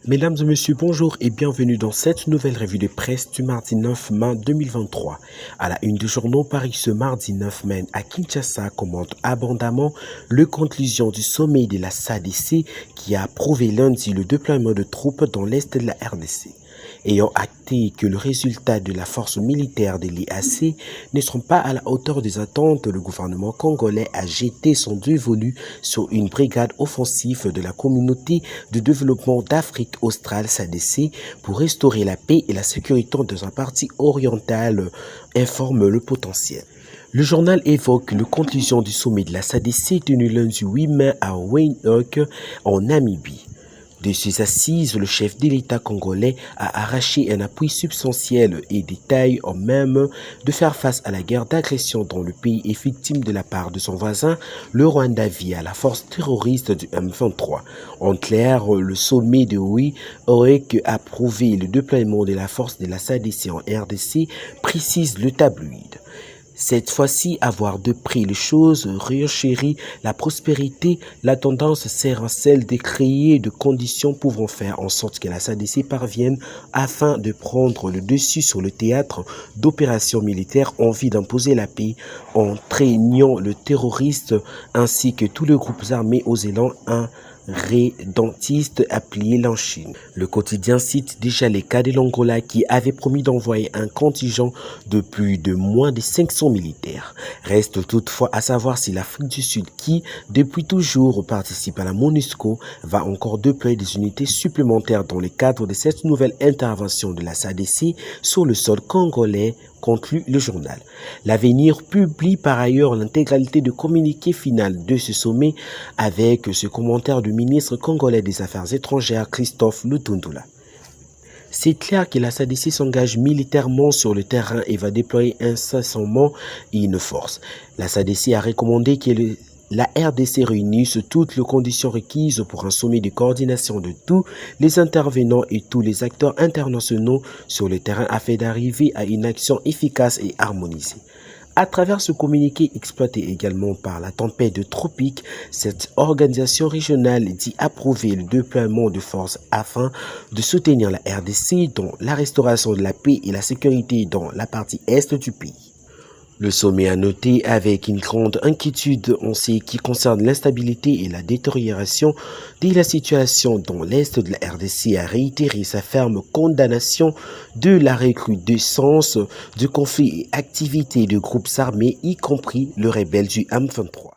Mesdames et messieurs, bonjour et bienvenue dans cette nouvelle revue de presse du mardi 9 mai 2023. À la une du journal Paris ce mardi 9 mai à Kinshasa commente abondamment le conclusion du sommet de la SADC qui a approuvé lundi le déploiement de troupes dans l'est de la RDC. Ayant acté que le résultat de la force militaire de l'IAC ne seront pas à la hauteur des attentes, le gouvernement congolais a jeté son dévolu sur une brigade offensive de la communauté de développement d'Afrique australe SADC pour restaurer la paix et la sécurité dans un parti oriental, informe le potentiel. Le journal évoque les conclusions du sommet de la SADC tenu lundi 8 mai à Windhoek en Namibie. De ses assises, le chef de l'État congolais a arraché un appui substantiel et détaille en même de faire face à la guerre d'agression dont le pays est victime de la part de son voisin, le Rwanda via la force terroriste du M23. En clair, le sommet de Windhoek a approuvé le déploiement de la force de la SADC en RDC, précise le tabloïd. Cette fois-ci, avoir de près les choses renchérit la prospérité, la tendance sert à celle de créer de conditions pouvant faire en sorte que la SADC parvienne afin de prendre le dessus sur le théâtre d'opérations militaires en vue d'imposer la paix, entraînant le terroriste ainsi que tous les groupes armés aux élans rédentiste appelé l'Anchine. Le quotidien cite déjà les cas de l'Angola qui avait promis d'envoyer un contingent de plus de moins de 500 militaires. Reste toutefois à savoir si l'Afrique du Sud, qui depuis toujours participe à la MONUSCO, va encore déployer des unités supplémentaires dans le cadre de cette nouvelle intervention de la SADC sur le sol congolais, conclut le journal. L'Avenir publie par ailleurs l'intégralité du communiqué final de ce sommet avec ce commentaire du ministre congolais des Affaires étrangères Christophe Lutundula. C'est clair que la SADC s'engage militairement sur le terrain et va déployer incessamment une force. La SADC a recommandé que la RDC réunisse toutes les conditions requises pour un sommet de coordination de tous les intervenants et tous les acteurs internationaux sur le terrain afin d'arriver à une action efficace et harmonisée. À travers ce communiqué exploité également par la tempête de tropique, cette organisation régionale dit approuver le déploiement de forces afin de soutenir la RDC dans la restauration de la paix et la sécurité dans la partie est du pays. Le sommet a noté avec une grande inquiétude en ce qui concerne l'instabilité et la détérioration de la situation dans l'est de la RDC a réitéré sa ferme condamnation de la recrudescence de conflits et activités de groupes armés, y compris le rebelle du M23.